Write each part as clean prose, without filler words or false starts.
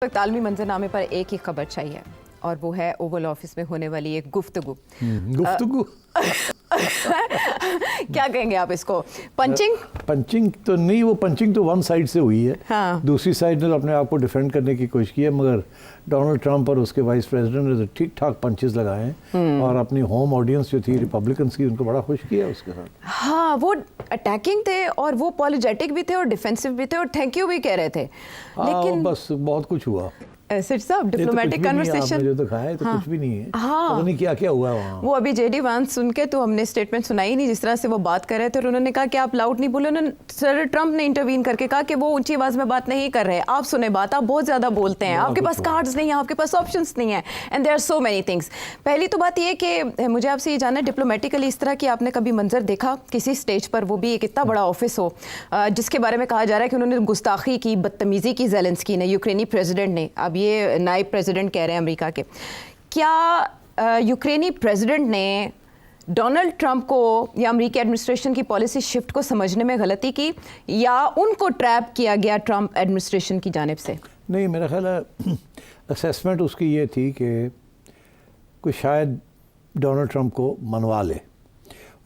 वक्त आलमी मंजरनामे पर एक ही खबर चाहिए और वो है ओवल ऑफिस में होने वाली एक गुफ्तगू। क्या कहेंगे आप इसको? पंचिंग तो नहीं, वो पंचिंग तो वन साइड से हुई है। हाँ। दूसरी साइड ने अपने आप को डिफेंड करने की कोशिश की है, मगर डोनाल्ड ट्रंप और उसके वाइस प्रेसिडेंट ने ठीक ठाक पंचेस लगाए हैं और अपनी होम ऑडियंस जो थी रिपब्लिकन्स की, उनको बड़ा खुश किया उसके साथ। हाँ, वो अटैकिंग थे और वो पॉलिजेटिक भी थे और डिफेंसिव भी थे और थैंक यू भी कह रहे थे। लेकिन बस बहुत कुछ हुआ। सर साहब, डिप्लोमेटिक कन्वर्सेशन जो तो खाया तो कुछ भी नहीं है। हाँ, पता नहीं क्या क्या हुआ वहाँ। वो अभी जेडी वांस सुन के तो हमने स्टेटमेंट सुनाई नहीं, जिस तरह से वो बात कर रहे थे और उन्होंने कहा कि आप लाउड नहीं बोले। उन्होंने सर ट्रंप ने इंटरवीन करके कहा कि वो ऊंची आवाज में बात नहीं कर रहे, आप सुने बात, आप बहुत ज्यादा बोलते हैं, आपके पास कार्ड्स नहीं है, आपके पास ऑप्शंस नहीं है, and there are so many things. पहली तो बात ये कि मुझे आपसे ये जानना है, डिप्लोमेटिकली इस तरह की आपने कभी मंजर देखा किसी स्टेज पर, वो भी एक इतना बड़ा ऑफिस हो जिसके बारे में कहा जा रहा है कि उन्होंने गुस्ताखी की, बदतमीजी की ज़ेलेंस्की ने, यूक्रेनी प्रेसिडेंट ने, अब ये नायब प्रेसिडेंट कह रहे हैं अमेरिका के। क्या यूक्रेनी प्रेसिडेंट ने डोनाल्ड ट्रंप को या अमेरिकी एडमिनिस्ट्रेशन की पॉलिसी शिफ्ट को समझने में गलती की, या उनको ट्रैप किया गया ट्रंप एडमिनिस्ट्रेशन की जानिब से? नहीं, मेरा ख्याल है असेसमेंट उसकी ये थी कि कोई शायद डोनाल्ड ट्रंप को मनवा ले।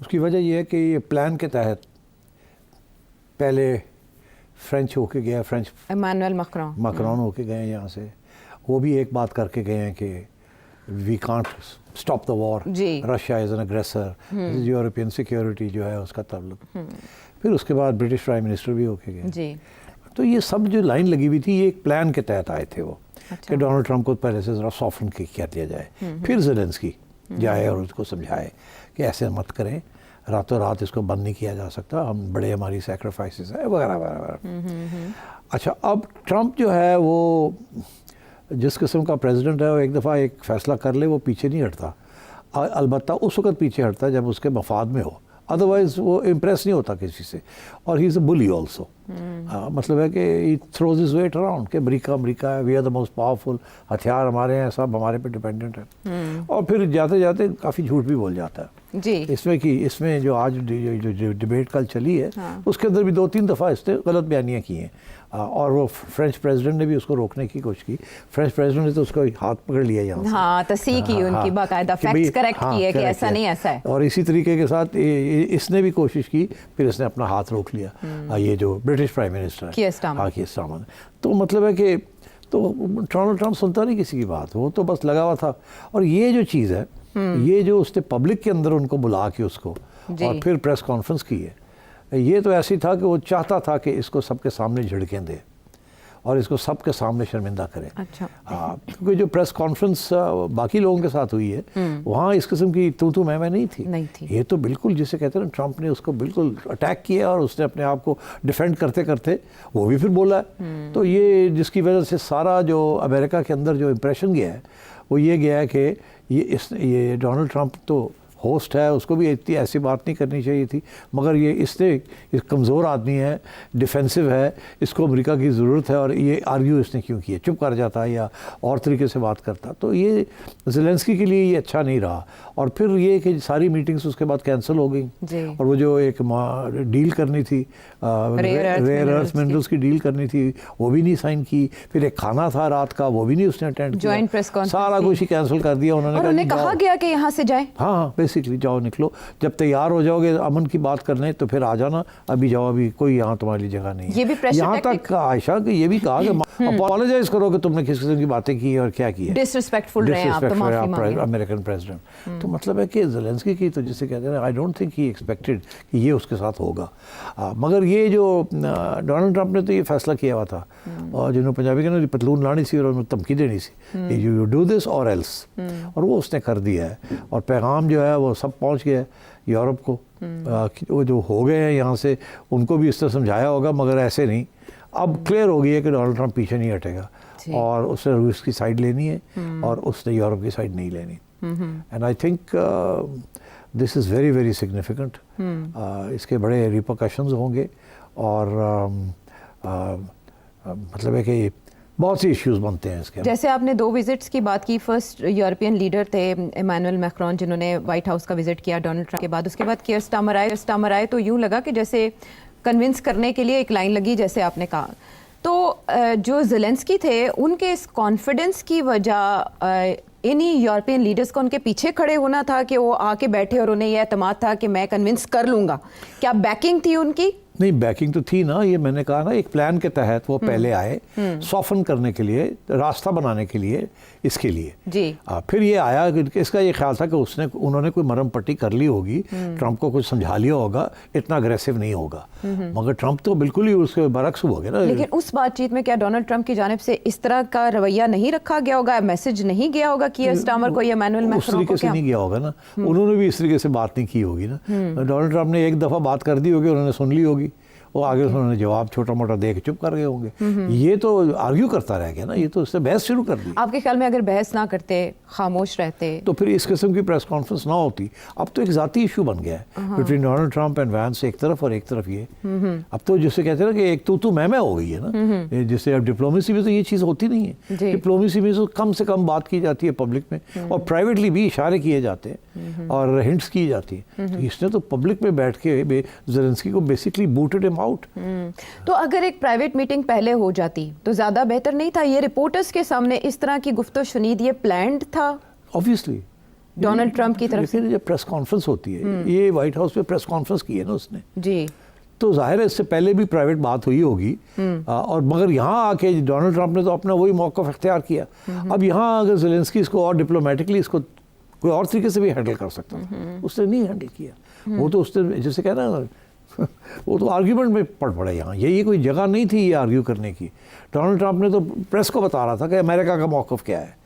उसकी वजह यह है कि ये प्लान के तहत पहले फ्रेंच होके गया, फ्रेंच इमानुएल मैक्रोन होके गए यहाँ से। वो भी एक बात करके गए हैं कि we can't stop the war, Russia is an aggressor, European security जो है उसका ताल्लुक। फिर उसके बाद ब्रिटिश प्राइम मिनिस्टर भी होके गए। तो ये सब जो लाइन लगी हुई थी, ये एक प्लान के तहत आए थे वो। कि डोनाल्ड ट्रंप को पहले से ज़रा सॉफ्टन कर दिया जाए, फिर ज़ेलेंस्की जाए और उसको समझाए कि ऐसे मत करें, रातों रात इसको बंद नहीं किया जा सकता, हम बड़े हमारी सैक्रिफाइसेस है वगैरह वगैरह। अच्छा, अब ट्रंप जो है वो जिस किस्म का प्रेसिडेंट है, वो एक दफ़ा एक फ़ैसला कर ले वो पीछे नहीं हटता। अलबत्ता उस वक़्त पीछे हटता है जब उसके मफाद में हो, अदरवाइज़ वो इम्प्रेस नहीं होता किसी से। और he is a bully also. मतलब है कि he throws his weight around कि अमेरिका है, we are the most powerful, हथियार हमारे हैं, सब हमारे पे डिपेंडेंट है। और फिर जाते जाते काफ़ी झूठ भी बोल जाता है जी। इसमें जो आज जो डिबेट कल चली है, उसके अंदर भी 2-3 दफ़ा इसने गलत बयानियाँ की हैं। और वो फ्रेंच प्रेसिडेंट ने भी उसको रोकने की कोशिश की। फ्रेंच प्रेसिडेंट ने तो उसको हाथ पकड़ लिया यहाँ से। हाँ, तस्दीक की उनकी, बाकायदा फैक्ट्स करेक्ट किए कि ऐसा नहीं, ऐसा है। और इसी तरीके के साथ इसने भी कोशिश की, फिर इसने अपना हाथ रोक लिया। ये जो ब्रिटिश प्राइम मिनिस्टर है, कीयर स्टारमर। तो मतलब है कि तो डोनाल्ड ट्रंप सुनता नहीं किसी की बात, वो तो बस लगा हुआ था। और ये जो चीज़ है, ये जो उसने पब्लिक के अंदर उनको बुला के उसको और फिर प्रेस कॉन्फ्रेंस की है, ये तो ऐसी था कि वो चाहता था कि इसको सबके सामने झिड़कें दे और इसको सबके सामने शर्मिंदा करें। अच्छा। क्योंकि जो प्रेस कॉन्फ्रेंस बाकी लोगों के साथ हुई है, वहाँ इस किस्म की तू मैं नहीं थी। ये तो बिल्कुल जिसे कहते हैं ना, ट्रंप ने उसको बिल्कुल अटैक किया और उसने अपने आप को डिफेंड करते करते वो भी फिर बोला है। तो ये जिसकी वजह से सारा जो अमेरिका के अंदर जो इम्प्रेशन गया है, वो ये गया है कि ये डोनाल्ड ट्रंप तो होस्ट है, उसको भी इतनी ऐसी बात नहीं करनी चाहिए थी, मगर ये कमज़ोर आदमी है, डिफेंसिव है, इसको अमेरिका की ज़रूरत है, और ये आर्ग्यू इसने क्यों किया, चुप कर जाता या और तरीके से बात करता। तो ये ज़ेलेंस्की के लिए ये अच्छा नहीं रहा। और फिर ये कि सारी मीटिंग्स उसके बाद कैंसिल हो गई, और वो जो एक डील करनी थी, रेयर अर्थ मिनरल्स की डील करनी थी, वो भी नहीं साइन की। फिर एक खाना था रात का, वो भी नहीं उसने अटेंड किया, सारा कुछ ही कैंसिल कर दिया उन्होंने। कहा गया कि यहाँ से जाए, हाँ, बेसिकली जाओ, निकलो, जब तैयार हो जाओगे अमन की बात करने तो फिर आ जाना, अभी जाओ, अभी कोई यहाँ तुम्हारे लिए जगह नहीं है। यहाँ तक आयशा कि ये भी कहा कि अपोलोजाइज करो कि तुमने किस किस्म की बातें की और क्या की है, डिसरिस्पेक्टफुल रहे आप, तो माफी मांगे अमेरिकन प्रेसिडेंट। तो मतलब है कि ज़ेलेंस्की की तो जिसे कहते हैं, I don't think he expected कि ये उसके साथ होगा। मगर ये जो डोनाल्ड ट्रंप ने तो ये फैसला किया हुआ था, और जिन्होंने पंजाबी के ना पतलून लानी सी और उन्हें धमकी देनी सी, यू डू दिस और एल्स, और वो उसने कर दिया है। और पैगाम जो है वो सब पहुंच गया यूरोप को। वो जो हो गए हैं यहाँ से, उनको भी इस तरह समझाया होगा, मगर ऐसे नहीं। अब क्लियर हो गई है कि डोनाल्ड ट्रंप पीछे नहीं हटेगा, और उसने रूस की साइड लेनी है और उसने यूरोप की साइड नहीं लेनी। And I think this is very very significant. इसके बड़े रिपरकशंस होंगे, और मतलब है कि बहुत सी इश्यूज बनते हैं इसके। जैसे आपने 2 विजिट्स की बात की, फर्स्ट यूरोपियन लीडर थे इमानुएल मैक्रोन, जिन्होंने व्हाइट हाउस का विजिट किया डोनाल्ड ट्रंप के बाद। उसके बाद कीयर स्टारमर आए तो यूँ लगा कि जैसे कन्विंस करने के लिए एक लाइन लगी, जैसे आपने कहा। तो जो ज़ेलेंस्की थे उनके इस कॉन्फिडेंस की वजह इन्हीं यूरोपियन लीडर्स को उनके पीछे खड़े होना था कि वो आके बैठे और उन्हें यह एतमाद था कि मैं कन्विंस कर लूँगा, क्या बैकिंग थी उनकी? नहीं, बैकिंग तो थी ना, ये मैंने कहा ना, एक प्लान के तहत वो पहले आए सॉफन करने के लिए, रास्ता बनाने के लिए, इसके लिए जी। फिर ये आया, इसका ये ख्याल था कि उन्होंने कोई मरम पट्टी कर ली होगी, ट्रंप को कुछ समझा लिया होगा, इतना अग्रेसिव नहीं होगा। मगर ट्रंप तो बिल्कुल ही उसके बरक्स हो गए ना। लेकिन उस बातचीत में क्या डोनाल्ड ट्रंप की जानिब से इस तरह का रवैया नहीं रखा गया होगा, मैसेज नहीं गया होगा कि स्टामर को या मैनुअल मैक्रोन को? उस तरीके से नहीं गया होगा ना, उन्होंने भी इस तरीके से बात नहीं की होगी ना। डोनाल्ड ट्रंप ने एक दफ़ा बात कर दी होगी, उन्होंने सुन ली होगी, वो आगे उन्होंने जवाब छोटा मोटा दे के चुप कर गए होंगे। ये तो आर्ग्यू करता रह गया ना, ये तो उससे बहस शुरू कर दी। आपके ख्याल में अगर बहस ना करते, खामोश रहते, तो फिर इस किस्म की प्रेस कॉन्फ्रेंस ना होती। अब तो एक ज़ाती इशू बन गया है between Donald Trump and Vance एक तरफ और एक तरफ ये। अब तो जिसे कहते हैं ना कि एक तू मैं हो गई है ना, जिससे अब डिप्लोमेसी में तो ये चीज़ होती नहीं है। डिप्लोमेसी में तो कम से कम बात की जाती है पब्लिक में, और प्राइवेटली भी इशारे किए जाते हैं और हिंट्स की जाती है। तो इसने तो पब्लिक में बैठ के ज़ेलेंस्की को बेसिकली बूटेड हिम आउट। तो अगर एक प्राइवेट मीटिंग पहले हो जाती तो ज़्यादा बेहतर नहीं था? ये रिपोर्टर्स के सामने इस तरह की गुफ्तो-शुनीद ये प्लान्ड था ऑब्वियसली डोनाल्ड ट्रंप की तरफ से। जब प्रेस कॉन्फ्रेंस होती है, ये व्हाइट हाउस पे प्रेस कॉन्फ्रेंस की है ना उसने जी, तो जाहिर है इससे पहले भी प्राइवेट बात हुई होगी। और मगर यहाँ आके डोनाल्ड ट्रंप ने तो अपना वही मौक़िफ़ इख्तियार किया। अब यहाँ अगर ज़ेलेंस्की इसको और डिप्लोमेटिकली इसको कोई और तरीके से भी हैंडल कर सकता था, उसने नहीं हैंडल किया। वो तो उसने जैसे कहना ना वो तो आर्ग्यूमेंट में पड़ पड़ा यहाँ, यही कोई जगह नहीं थी ये आर्ग्यू करने की। डोनाल्ड ट्रंप ने तो प्रेस को बता रहा था कि अमेरिका का मौक़िफ़ क्या है।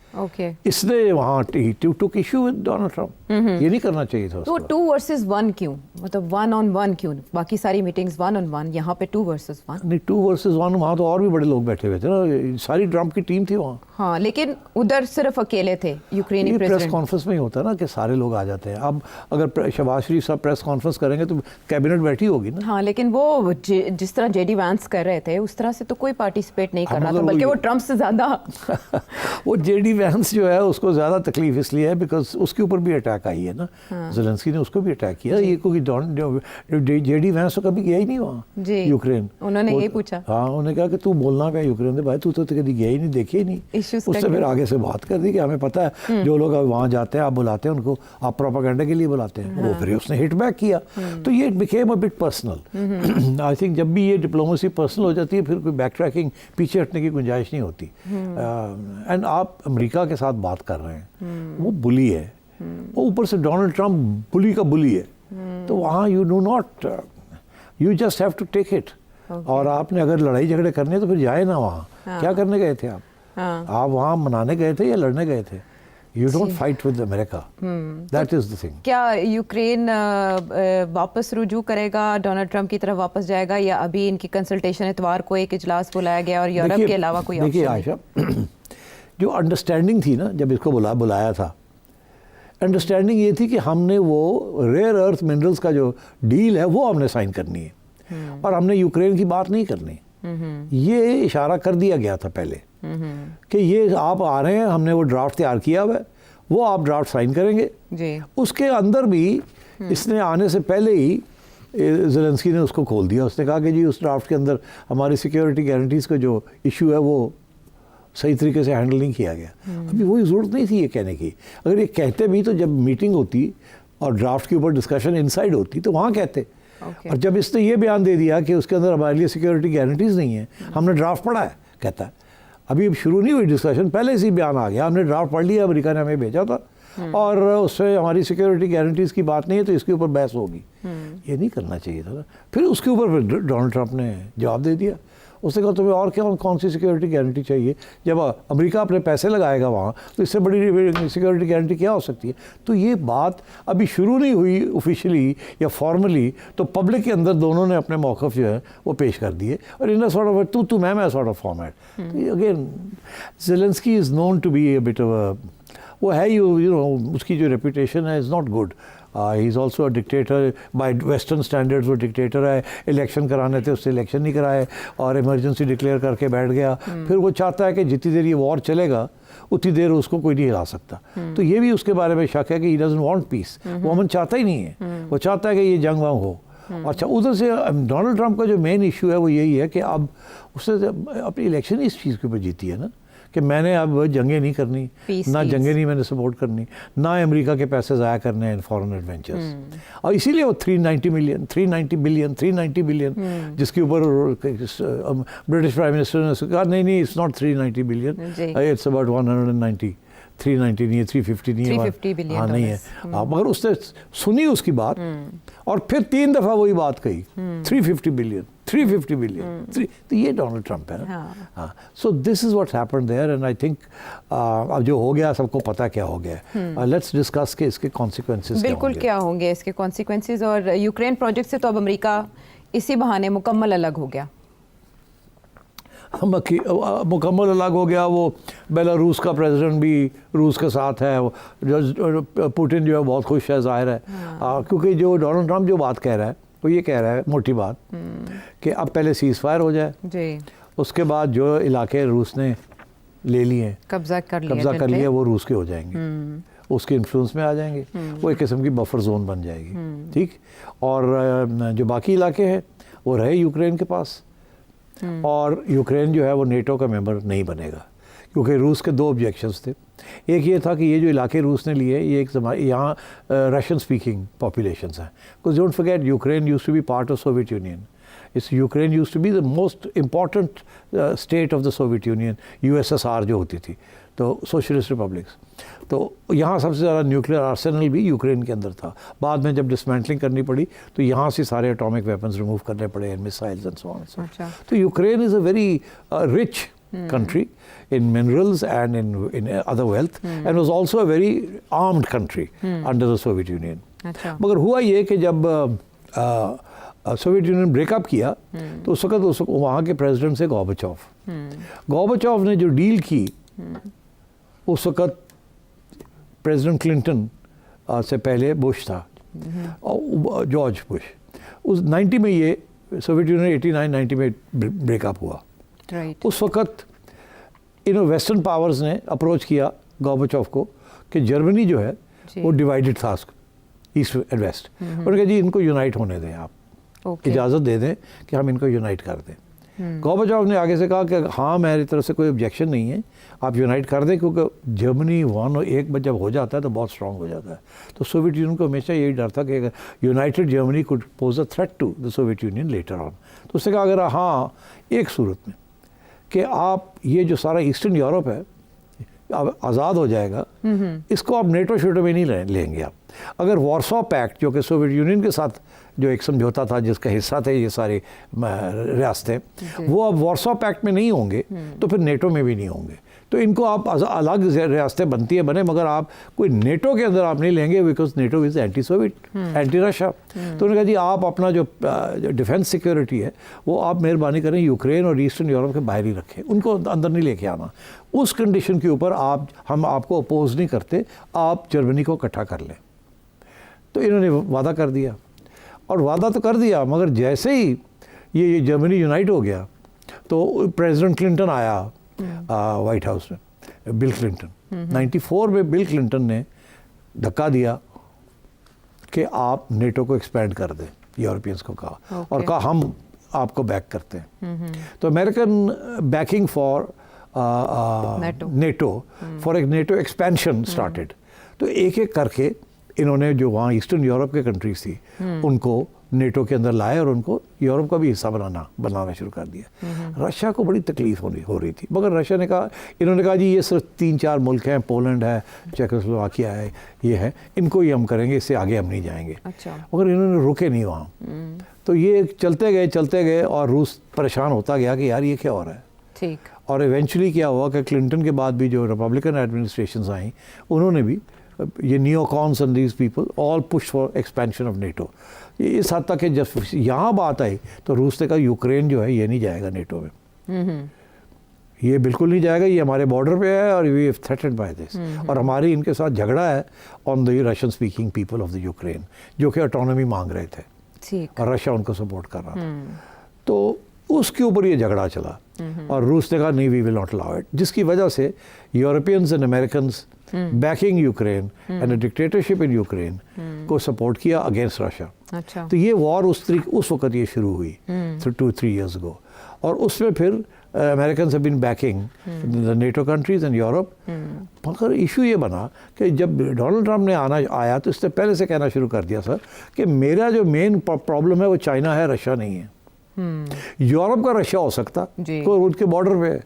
इसने वहाँ टुक इशू विद डोनाल्ड ट्रंप, ये नहीं करना चाहिए था। तो 2 वर्सेस 1 क्यों, मतलब 1 on 1 क्यों? बाकी सारी मीटिंग्स 1 on 1, यहाँ पे 2 versus 1। नहीं, 2 versus 1 वहाँ तो और भी बड़े लोग बैठे हुए थे ना, सारी ट्रंप की टीम थी वहाँ। हाँ, लेकिन उधर सिर्फ अकेले थे यूक्रेनी प्रेसिडेंट। प्रेस कॉन्फ्रेंस में ही होता है ना कि सारे लोग आ जाते हैं। अब अगर शहबाज शरीफ साहब प्रेस कॉन्फ्रेंस करेंगे तो कैबिनेट बैठी होगी ना। हाँ, लेकिन वो जिस तरह जेडी वैंस कर रहे थे उस तरह से तो कोई पार्टिसिपेट नहीं कर रहा था, बल्कि वो ट्रंप से ज़्यादा वो जेडी वैंस जो है उसको ज़्यादा तकलीफ इसलिए है बिकॉज उसके ऊपर भी अटैक आई है ना। ज़ेलेंस्की ने उसको भी अटैक किया। ये कोई जेडी वैंस तो कभी गया ही नहीं वहाँ यूक्रेन। उन्होंने यही पूछा। हाँ, उन्होंने कहा कि तू बोलना क्या यूक्रेन से, भाई तू तो कभी गया ही नहीं, देखे ही नहीं। उससे फिर आगे से बात कर दी कि हमें पता है जो लोग वहाँ जाते हैं आप बुलाते हैं उनको, आप प्रोपेगेंडा के लिए बुलाते हैं। वो फिर उसने हिट बैक किया, तो ये became a bit personal. I think जब भी ये डिप्लोमेसी पर्सनल हो जाती है फिर कोई बैक ट्रैकिंग, पीछे हटने की गुंजाइश नहीं होती। एंड आप अमेरिका के साथ बात कर रहे हैं, वो बुली है, वो ऊपर से डोनाल्ड ट्रंप बुली का बुली है, तो वहाँ you do not, you just have to take it. और आपने अगर लड़ाई झगड़े करने तो फिर जाए ना वहाँ। क्या करने गए थे आप? आप वहाँ मनाने गए थे या लड़ने गए थे? You don't fight with America, that is the thing. क्या यूक्रेन वापस रुजू करेगा, डोनाल्ड ट्रंप की तरफ वापस जाएगा, या अभी इनकी कंसल्टेशन इतवार को एक इजलास बुलाया गया और यूरोप के अलावा कोई ऑप्शन? देखिए आयशा, जो अंडरस्टैंडिंग थी ना जब इसको बुलाया था, अंडरस्टैंडिंग ये थी कि हमने वो रेयर अर्थ मिनरल्स का जो डील है वो हमने साइन करनी है और हमने यूक्रेन की बात नहीं करनी। ये इशारा कर दिया गया था पहले कि ये आप आ रहे हैं, हमने वो ड्राफ्ट तैयार किया हुआ है, वो आप ड्राफ्ट साइन करेंगे जी। उसके अंदर भी इसने आने से पहले ही ज़ेलेंस्की ने उसको खोल दिया। उसने कहा कि जी उस ड्राफ्ट के अंदर हमारी सिक्योरिटी गारंटीज़ का जो इशू है वो सही तरीके से हैंडल नहीं किया गया। अभी वही ज़रूरत नहीं थी ये कहने की। अगर ये कहते भी तो जब मीटिंग होती और ड्राफ्ट के ऊपर डिस्कशन इनसाइड होती तो वहाँ कहते। और जब इसने ये बयान दे दिया कि उसके अंदर हमारे लिए सिक्योरिटी गारंटीज़ नहीं है, हमने ड्राफ्ट पढ़ा है, कहता है अभी शुरू नहीं हुई डिस्कशन, पहले से ही बयान आ गया, हमने ड्राफ्ट पढ़ लिया, अमेरिका ने हमें भेजा था और उससे हमारी सिक्योरिटी गारंटीज़ की बात नहीं है तो इसके ऊपर बहस होगी। ये नहीं करना चाहिए था ना। फिर उसके ऊपर फिर डोनाल्ड ट्रंप ने जवाब दे दिया। उसने कहा तुम्हें और क्या कौन सी सिक्योरिटी गारंटी चाहिए? जब अमेरिका अपने पैसे लगाएगा वहाँ तो इससे बड़ी सिक्योरिटी गारंटी क्या हो सकती है? तो ये बात अभी शुरू नहीं हुई ऑफिशियली या फॉर्मली, तो पब्लिक के अंदर दोनों ने अपने मौक़िफ़ जो है वो पेश कर दिए और इन सॉर्ट ऑफ तू मैं sort of format. Again Zelenskyy is known to be a bit of वो है यू नो उसकी जो रेपुटेशन है is not good. He is also a dictator by western standards. वो डिक्टेटर है, इलेक्शन कराने थे उससे इलेक्शन नहीं कराए और इमरजेंसी डिक्लेयर करके बैठ गया। फिर वो चाहता है कि जितनी देर ये वॉर चलेगा उतनी देर उसको कोई नहीं हिला सकता। तो ये भी उसके बारे में शक है कि ही डजंट वांट पीस। वो अमन चाहता ही नहीं है, वो चाहता है कि ये जंग वंग हो। अच्छा, उधर से डोनाल्ड ट्रंप का जो मेन इशू है वो यही है कि अब उसने अपनी इलेक्शन इस चीज़ के ऊपर जीती है ना कि मैंने अब जंगें नहीं करनी, ना जंगें नहीं मैंने सपोर्ट करनी, ना अमेरिका के पैसे ज़ाया करने हैं इन फॉरेन एडवेंचर्स। और इसीलिए वो 390 बिलियन जिसके ऊपर ब्रिटिश प्राइम मिनिस्टर ने कहा नहीं it's not 390 billion, it's about 190, 390 नहीं है, 350 नहीं है, 350 बिलियन हाँ नहीं है। मगर उसने सुनी उसकी बात और फिर 3 दफ़ा वही बात कही, 350 बिलियन, तो ये डोनाल्ड ट्रंप है ना। हाँ, so this is what's happened there and I think अब जो हो गया सबको पता क्या हो गया। लेट्स डिस्कस के इसके कॉन्सिक्वेंसेस बिल्कुल क्या होंगे इसके कॉन्सिक्वेंसेस। और यूक्रेन प्रोजेक्ट से तो अब अमेरिका इसी बहाने मुकम्मल अलग हो गया, मुकम्मल अलग हो गया। वो बेलारूस का प्रेसिडेंट भी रूस के साथ है, पुतिन जो है बहुत खुश है, जाहिर है। क्योंकि जो डोनाल्ड ट्रंप जो बात कह रहा है वो ये कह रहा है मोटी बात कि अब पहले सीज़ फायर हो जाए जी। उसके बाद जो इलाके रूस ने ले लिए, कब्जा कर लिया वो रूस के हो जाएंगे, उसके इन्फ्लुएंस में आ जाएंगे, वो एक किस्म की बफर जोन बन जाएगी, ठीक। और जो बाकी इलाके हैं वो रहे यूक्रेन के पास, और यूक्रेन जो है वो नेटो का मेंबर नहीं बनेगा क्योंकि रूस के 2 ऑब्जेक्शंस थे। एक ये था कि ये जो इलाके रूस ने लिए ये एक यहाँ रशियन स्पीकिंग पॉपुलेशंस हैं, because don't forget Ukraine used to be part of Soviet Union. इस Ukraine used to be the most important state of the Soviet Union, USSR जो होती थी, तो सोशलिस्ट रिपब्लिक्स। तो यहाँ सबसे ज़्यादा न्यूक्लियर आर्सेनल भी यूक्रेन के अंदर था। बाद में जब डिसमेंटलिंग करनी पड़ी तो यहाँ से सारे एटॉमिक वेपन्स रिमूव करने पड़े and missiles and so on. तो Ukraine is a very rich country in minerals and in other wealth and was also a very armed country under the Soviet Union. मगर हुआ ये कि जब Soviet union breakup किया तो उस वक्त वहाँ के प्रेसिडेंट से गोर्बाचोव ने जो डील की, उस वक्त प्रेसिडेंट क्लिंटन से पहले बुश था, जॉर्ज बुश। उस 90 में ये सोवियत यूनियन 89-90 में ब्रेकअप हुआ। उस वक्त इन वेस्टर्न पावर्स ने अप्रोच किया गोर्बाचोव को कि जर्मनी जो है वो डिवाइडेड था ईस्ट एंड वेस्ट, उन्होंने कहा जी इनको यूनाइट होने दें, आप इजाज़त दे दें कि हम इनको यूनाइट कर दें। गोर्बाचोव ने आगे से कहा कि हाँ मेरी तरफ से कोई ऑब्जेक्शन नहीं है, आप यूनाइट कर दें, क्योंकि जर्मनी एक बार जब हो जाता है तो बहुत स्ट्रांग हो जाता है। तो सोवियत यूनियन को हमेशा यही डर था कि अगर united Germany could pose a threat to the Soviet Union later on. तो उसने कहा अगर हाँ एक सूरत में कि आप ये जो सारा ईस्टर्न यूरोप है अब आज़ाद हो जाएगा, इसको आप नेटो शेटो में नहीं लेंगे आप। अगर वार्सो पैक्ट जो कि सोवियत यूनियन के साथ जो एक समझौता था जिसका हिस्सा थे ये सारे रियासतें, वो अब वार्सो पैक्ट में नहीं होंगे तो फिर नेटो में भी नहीं होंगे। तो इनको आप अलग रियासतें बनती है बने, मगर आप कोई नेटो के अंदर आप नहीं लेंगे, because NATO is anti Soviet, anti Russia. तो उन्होंने कहा जी आप अपना जो डिफेंस सिक्योरिटी है वो आप मेहरबानी करें यूक्रेन और ईस्टर्न यूरोप के बाहर ही रखें, उनको अंदर नहीं लेके आना। उस कंडीशन के ऊपर हम आपको अपोज नहीं करते, आप जर्मनी को इकट्ठा कर लें। तो इन्होंने वादा कर दिया, और वादा तो कर दिया, मगर जैसे ही ये जर्मनी यूनाइट हो गया तो प्रेसिडेंट क्लिंटन आया वाइट हाउस में, बिल क्लिंटन 94 में बिल क्लिंटन ने धक्का दिया कि आप नेटो को एक्सपैंड कर दें, यूरोपियंस को कहा, और कहा हम आपको बैक करते हैं। तो American banking for NATO for एक नेटो एक्सपेंशन स्टार्टेड। तो एक एक करके इन्होंने जो वहाँ ईस्टर्न यूरोप के कंट्रीज थी उनको नेटो के अंदर लाए और उनको यूरोप का भी हिस्सा बनाना शुरू कर दिया। रशिया को बड़ी तकलीफ हो रही थी, मगर रशिया ने कहा, इन्होंने कहा जी ये सिर्फ 3-4 मुल्क हैं, पोलैंड है, चेकोस्लोवाकिया है, ये है, इनको ही हम करेंगे, इससे आगे हम नहीं जाएंगे। मगर इन्होंने रुके नहीं वहाँ, तो ये चलते गए और रूस परेशान होता गया कि यार ये क्या हो रहा है। ठीक। और इवेंचुअली क्या हुआ कि क्लिंटन के बाद भी जो रिपब्लिकन एडमिनिस्ट्रेशंस आई उन्होंने भी ये neocons and these people all push for expansion of NATO. इस हद तक कि जब यहाँ बात आई तो रूस ने कहा यूक्रेन जो है ये नहीं जाएगा नेटो में, ये बिल्कुल नहीं जाएगा, ये हमारे बॉर्डर पे है और we have threatened by this, और हमारी इनके साथ झगड़ा है on the Russian speaking people of the Ukraine जो कि ऑटोनॉमी मांग रहे थे और रशिया उनको सपोर्ट कर रहा था। तो उसके ऊपर ये झगड़ा चला और रूस ने कहा नहीं we will not allow it, जिसकी वजह से Europeans and Americans backing Ukraine and a dictatorship in Ukraine को सपोर्ट किया अगेंस्ट रशिया। अच्छा। तो ये वॉर उस वक्त ये शुरू हुई 2-3 years ago, और उसमें फिर American have been backing the NATO countries and Europe. मगर इशू ये बना कि जब डोनाल्ड ट्रम्प ने आया तो इसने पहले से कहना शुरू कर दिया सर कि मेरा जो मेन प्रॉब्लम है वो चाइना है, रशिया नहीं है। यूरोप का रशिया हो सकता तो उनके बॉर्डर पे है,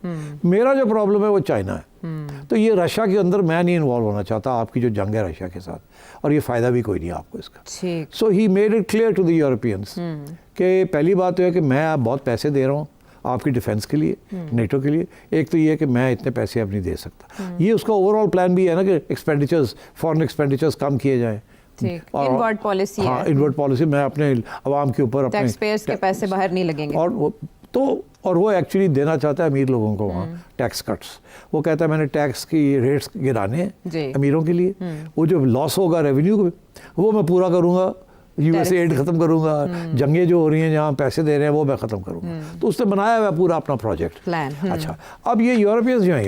मेरा जो प्रॉब्लम है वो चाइना है। तो ये रशिया के अंदर मैं नहीं इन्वॉल्व होना चाहता, आपकी जो जंग है रशिया के साथ, और ये फ़ायदा भी कोई नहीं आपको इसका। So he made it clear to the Europeans कि पहली बात तो है कि मैं आप बहुत पैसे दे रहा हूँ आपकी डिफेंस के लिए, नेटो के लिए। एक तो ये है कि मैं इतने पैसे अब नहीं दे सकता। ये उसका ओवरऑल प्लान भी है ना कि एक्सपेंडिचर्स, फॉरेन एक्सपेंडिचर्स कम किए जाएँ। इनवर्ड पॉलिसी है। हाँ, इनवर्ड पॉलिसी, मैं अपने आवाम के ऊपर अपने टैक्सपेयर्स के पैसे बाहर नहीं लगेंगे। और वो एक्चुअली देना चाहता है अमीर लोगों को वहाँ टैक्स कट्स। वो कहता है मैंने टैक्स की रेट्स गिराने हैं अमीरों के लिए, वो जो लॉस होगा रेवेन्यू वो मैं पूरा करूँगा, यूएस एड खत्म करूंगा, जंगें जो हो रही हैं जहाँ पैसे दे रहे हैं वो मैं खत्म करूंगा। तो उसने बनाया हुआ पूरा अपना प्रोजेक्ट प्लान। अच्छा, अब ये यूरोपियंस जो हैं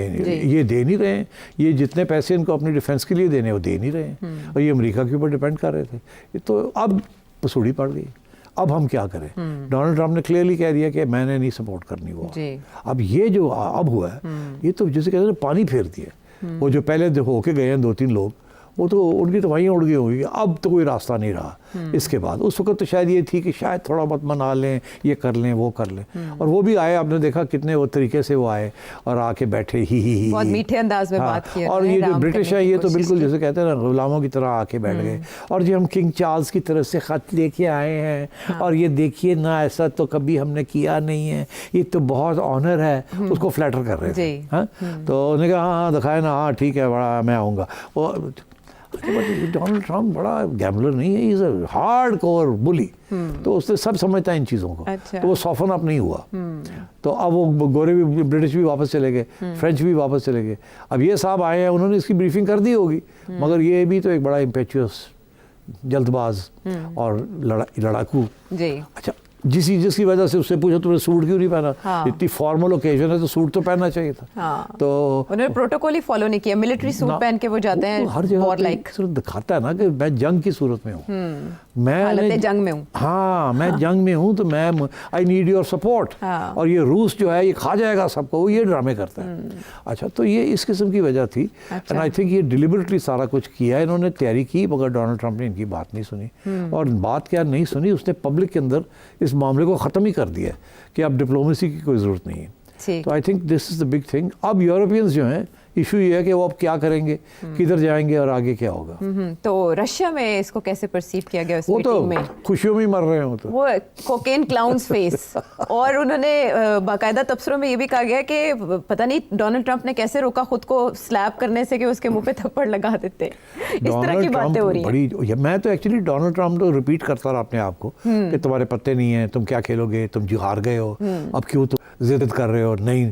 ये दे नहीं रहे हैं, ये जितने पैसे इनको अपनी डिफेंस के लिए देने वो दे नहीं रहे हैं, और ये अमेरिका के ऊपर डिपेंड कर रहे थे। तो अब पसूड़ी पड़ गई। अब हम क्या करें? डोनाल्ड ट्रम्प ने क्लियरली कह दिया कि मैंने नहीं सपोर्ट करनी वो। अब ये जो अब हुआ है ये तो जैसे कहते हैं पानी फेर दिया। वो जो पहले होके गए हैं 2-3 लोग, वो तो उनकी तो वहीं उड़ गई होगी, अब तो कोई रास्ता नहीं रहा इसके बाद। उस वक्त तो शायद ये थी कि शायद थोड़ा बहुत मना लें, ये कर लें, वो कर लें, और वो भी आए, आपने देखा कितने वो तरीके से वो आए और आके बैठे ही बहुत मीठे अंदाज में बात की। और ये जो ब्रिटिश है ये तो बिल्कुल जैसे कहते हैं ना गुलामों की तरह आके बैठ गए, और जी हम किंग चार्ल्स की तरफ से ख़त लेके आए हैं, और ये देखिए ना ऐसा तो कभी हमने किया नहीं है, ये तो बहुत ऑनर है, उसको फ्लैटर कर रहे थे। हाँ, तो उन्होंने कहा हाँ दिखाए ना, हाँ ठीक है, बड़ा मैं आऊँगा। डोनाल्ड ट्रम्प बड़ा गैम्बलर नहीं है, इज अ हार्ड कोर बुली। तो उसने सब समझता है इन चीज़ों को। तो वो सॉफन अप नहीं हुआ। तो अब वो गोरे भी, ब्रिटिश भी वापस चले गए, फ्रेंच भी वापस चले गए। अब ये साहब आए हैं, उन्होंने इसकी ब्रीफिंग कर दी होगी, मगर ये भी तो एक बड़ा इम्पेचुअस, जल्दबाज और लड़ाकू। अच्छा, जिसकी वजह से उससे पूछा तुमने सूट क्यों नहीं पहना? हाँ। इतनी फॉर्मल ओकेजन है तो सूट तो पहनना चाहिए था। हाँ। तो उन्होंने प्रोटोकॉल ही फॉलो नहीं किया, मिलिट्री सूट पहन के वो जाते हैं हर जगह। दिखाता है ना कि मैं जंग की सूरत में हूँ, मैं जंग में हूँ। हाँ, मैं जंग में हूँ, तो मैं आई नीड योर सपोर्ट। और ये रूस जो है ये खा जाएगा सबको, वो ये ड्रामे करता है। अच्छा, तो ये इस किस्म की वजह थी, एंड आई थिंक ये डिलिबरेटली सारा कुछ किया है, इन्होंने तैयारी की, मगर डोनाल्ड ट्रम्प ने इनकी बात नहीं सुनी। और बात क्या नहीं सुनी, उसने पब्लिक के अंदर इस मामले को ख़त्म ही कर दिया कि अब डिप्लोमेसी की कोई ज़रूरत नहीं है। तो आई think this is the big thing. अब यूरोपियंस जो हैं, इशू ये है कि वो अब क्या करेंगे, किधर जाएंगे और आगे क्या होगा। तो रशिया में इसको कैसे परसीव किया गया? वो तो खुशियों में मर रहे हो, तो वो कोकेन क्लाउन्स फेस। और उन्होंने बाकायदा तबसरों में ये भी कहा गया कि पता नहीं डोनाल्ड ट्रम्प ने कैसे रोका खुद को स्लैप करने से कि उसके मुंह पे थप्पड़ लगा देते। इस तरह की बातें हो रही हैं। मैं तो एक्चुअली डोनाल्ड ट्रम्प तो रिपीट करता रहा अपने आप को कि तुम्हारे पत्ते नहीं है, तुम क्या खेलोगे, तुम जी हार गए हो, अब क्यों तुम जिद कर रहे हो, नहीं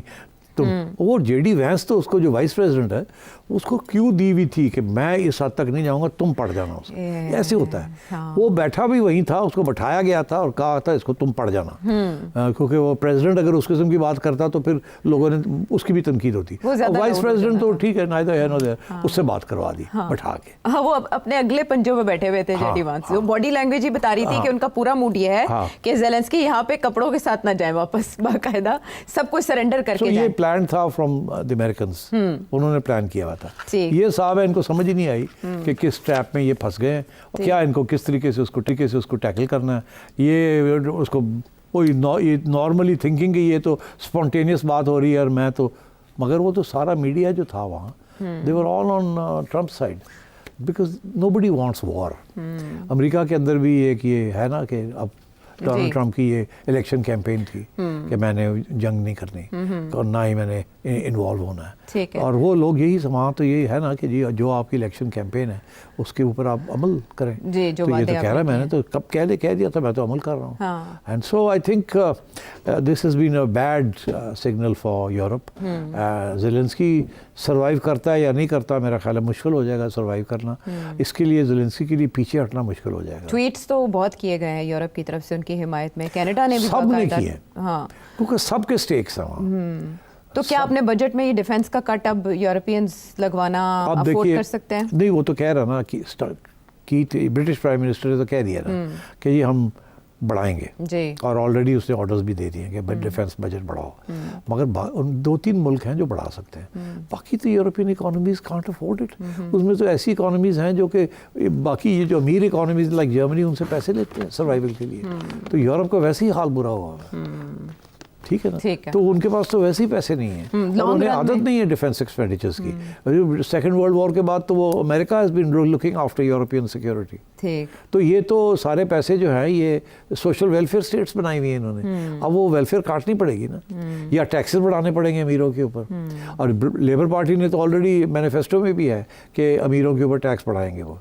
तो वो जेडी वैंस तो उसको जो वाइस प्रेसिडेंट है उसको क्यों दी हुई थी कि मैं इस हद तक नहीं जाऊंगा, तुम पढ़ जाना उसे। ऐसे होता है। हाँ। वो बैठा भी वहीं था, उसको बैठाया गया था और कहा था इसको तुम पढ़ जाना, क्योंकि वो प्रेसिडेंट अगर उस किस्म की बात करता तो फिर लोगों ने उसकी भी तनकीद होती। वाइस प्रेसिडेंट तो ठीक है, नाइदर है नो देयर, उससे बात करवा दी बैठा के। हाँ, वो अपने अगले पंजों में बैठे हुए थे जेडी वैंस। बॉडी लैंग्वेज ही बता रही थी कि उनका पूरा मूड ये है कि ज़ेलेंस्की यहाँ पे कपड़ों के साथ ना जाए वापस, बाकायदा सब कुछ सरेंडर करके जाए। ये प्लान था फ्रॉम द अमेरिकन्स, उन्होंने प्लान किया हुआ था। ये साहब है, इनको समझ ही नहीं आई कि किस ट्रैप में ये फंस गए हैं और क्या इनको किस तरीके से उसको टैकल करना है। ये उसको ये नॉर्मली थिंकिंग कि ये तो स्पॉन्टेनियस बात हो रही है और मैं तो, मगर वो तो सारा मीडिया जो था वहाँ, they were all on Trump side because nobody wants war. America के अंदर भी एक ये है ना कि अब डोनाल्ड ट्रम्प की ये इलेक्शन कैंपेन थी कि मैंने जंग नहीं करनी और ना ही मैंने इन्वॉल्व होना है। और वो लोग यही वहाँ तो यही है ना कि जी जो आपकी इलेक्शन कैंपेन है उसके ऊपर आप अमल करें। जी, जो तो ये तो कह रहा है, मैंने तो कब कह दिया था, मैं तो अमल कर रहा हूँ। And so I think this has been a bad signal for Europe. Zelenskyy survive करता है या नहीं करता, मेरा ख्याल है मुश्किल हो जाएगा सर्वाइव करना। इसके लिए ज़ेलेंस्की के लिए पीछे हटना मुश्किल हो जाएगा। ट्वीट्स तो बहुत किए गए हैं यूरोप की तरफ से उनकी हिमायत में, कनाडा ने भी सब ने किए। हाँ, क्योंकि सबके स्टेक्स हैं वहाँ। तो क्या अपने बजट में ये डिफेंस का कट अब यूरोपियंस लगवाना अफोर्ड कर सकते हैं? नहीं, वो तो कह रहा ना कि की थी, ब्रिटिश प्राइम मिनिस्टर ने तो कह दिया ना कि ये हम बढ़ाएंगे जी। और ऑलरेडी उसने ऑर्डर्स भी दे दिए हैं कि डिफेंस बजट बढ़ाओ। मगर उन 2-3 मुल्क हैं जो बढ़ा सकते हैं, बाकी तो European economies can't afford it. उसमें तो ऐसी इकोनॉमीज हैं जो कि बाकी ये जो अमीर इकोनॉमीज लाइक जर्मनी उनसे पैसे लेते हैं सर्वाइवल के लिए। तो यूरोप का वैसे ही हाल बुरा हुआ है, ठीक है ना। ठीक है। तो उनके पास तो वैसे ही पैसे नहीं है और उन्हें आदत नहीं है डिफेंस एक्सपेंडिचर्स की। सेकेंड वर्ल्ड वॉर के बाद तो वो America has been looking after European security. ठीक। तो ये तो सारे पैसे जो हैं ये सोशल वेलफेयर स्टेट्स बनाई हुई है इन्होंने। अब वो वेलफेयर काटनी पड़ेगी ना, या टैक्सेस बढ़ाने पड़ेंगे अमीरों के ऊपर। और लेबर पार्टी ने तो ऑलरेडी मैनिफेस्टो में भी है कि अमीरों के ऊपर टैक्स बढ़ाएंगे वो।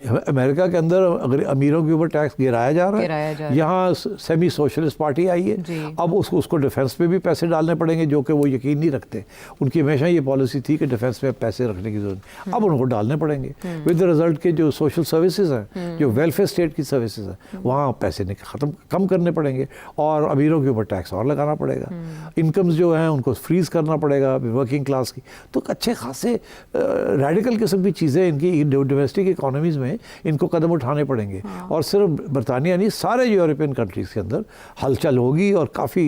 अमेरिका के अंदर अगर अमीरों के ऊपर टैक्स गिराया जा रहा है, यहाँ सेमी सोशलिस्ट पार्टी आई है, अब उसको डिफेंस पे भी पैसे डालने पड़ेंगे जो कि वो यकीन नहीं रखते। उनकी हमेशा ये पॉलिसी थी कि डिफेंस में पैसे रखने की जरूरत, अब उनको डालने पड़ेंगे विद द रिजल्ट के जो सोशल सर्विसेज हैं, जो वेलफेयर स्टेट की सर्विसेज हैं, वहाँ पैसे कम करने पड़ेंगे और अमीरों के ऊपर टैक्स और लगाना पड़ेगा। इनकम्स जो हैं उनको फ्रीज करना पड़ेगा वर्किंग क्लास की। तो अच्छे खासे रेडिकल किस्म की चीज़ें इनकी डोमेस्टिक इकोनॉमीज़ में इनको कदम उठाने पड़ेंगे। और सिर्फ बरतानिया नहीं, सारे यूरोपियन कंट्रीज़ के अंदर हलचल होगी और काफ़ी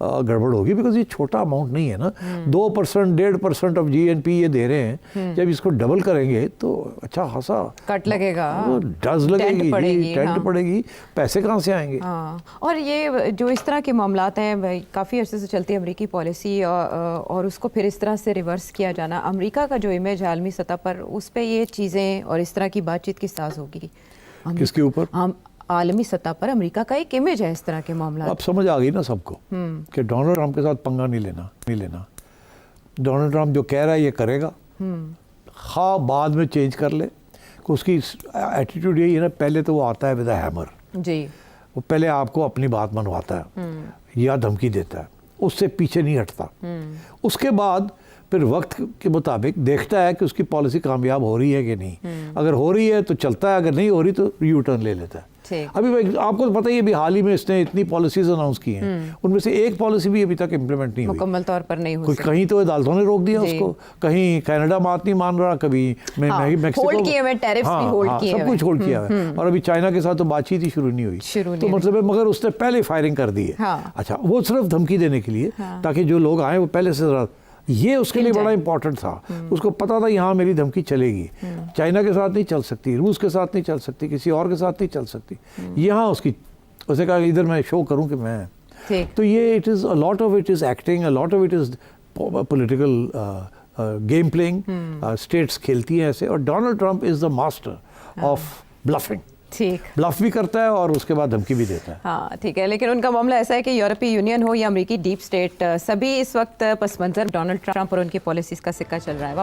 गड़बड़ होगी, बिकॉज ये छोटा अमाउंट नहीं है ना। 2%, 1.5% ऑफ GNP ये दे रहे हैं, जब इसको डबल करेंगे तो अच्छा खासा कट लगेगा, डज लगेगी, टेंट पड़ेगी, पैसे कहाँ से आएंगे। और ये जो इस तरह के मामलात हैं, काफ़ी अर्से से चलती है अमेरिकी पॉलिसी और उसको फिर इस तरह से रिवर्स किया जाना, अमेरिका का जो इमेज है आलमी सतह पर, उस पर ये चीज़ें और इस तरह की बातचीत किस तरह से होगी? किसके ऊपर? आलमी सतह पर अमेरिका का एक इमेज है इस तरह के मामला। अब समझ आ गई ना सबको कि डोनाल्ड ट्रंप के साथ पंगा नहीं लेना। डोनाल्ड ट्रंप जो कह रहा है ये करेगा, हाँ बाद में चेंज कर ले। उसकी एटीट्यूड यही है ना, पहले तो वो आता है विद अ हैमर जी, वो पहले आपको अपनी बात मनवाता है या धमकी देता है, उससे पीछे नहीं हटता। उसके बाद फिर वक्त के मुताबिक देखता है कि उसकी पॉलिसी कामयाब हो रही है कि नहीं। अगर हो रही है तो चलता है, अगर नहीं हो रही तो यू टर्न ले लेता है। अभी भाई आपको तो पता ही है, अभी हाल ही में इसने इतनी पॉलिसीज अनाउंस की हैं, उनमें से एक पॉलिसी भी अभी तक इम्प्लीमेंट नहीं हुई, मुकम्मल तौर पर नहीं हुई। कहीं तो अदालतों ने रोक दिया उसको, कहीं कनाडा बात नहीं मान रहा, कभी मैक्सिको होल्ड किए हुए टैरिफ्स भी होल्ड किए सब कुछ होल्ड किया है। और अभी चाइना के साथ तो बातचीत ही शुरू नहीं हुई, तो मतलब है, मगर उसने पहले फायरिंग कर दी है। अच्छा, वो सिर्फ धमकी देने के लिए, ताकि जो लोग आए वो पहले से, ये उसके लिए बड़ा इंपॉर्टेंट था। उसको पता था यहाँ मेरी धमकी चलेगी, चाइना के साथ नहीं चल सकती, रूस के साथ नहीं चल सकती, किसी और के साथ नहीं चल सकती। यहाँ उसने कहा इधर मैं शो करूँ कि मैं, तो ये it is a lot of it is acting, a lot of it is political game playing. States खेलती हैं ऐसे, और Donald Trump is the master of bluffing. ठीक, ब्लफ भी करता है और उसके बाद धमकी भी देता है। हाँ ठीक है, लेकिन उनका मामला ऐसा है कि यूरोपीय यूनियन हो या अमेरिकी डीप स्टेट, सभी इस वक्त पस मंज़र डोनाल्ड ट्रंप और उनकी पॉलिसीज़ का सिक्का चल रहा है।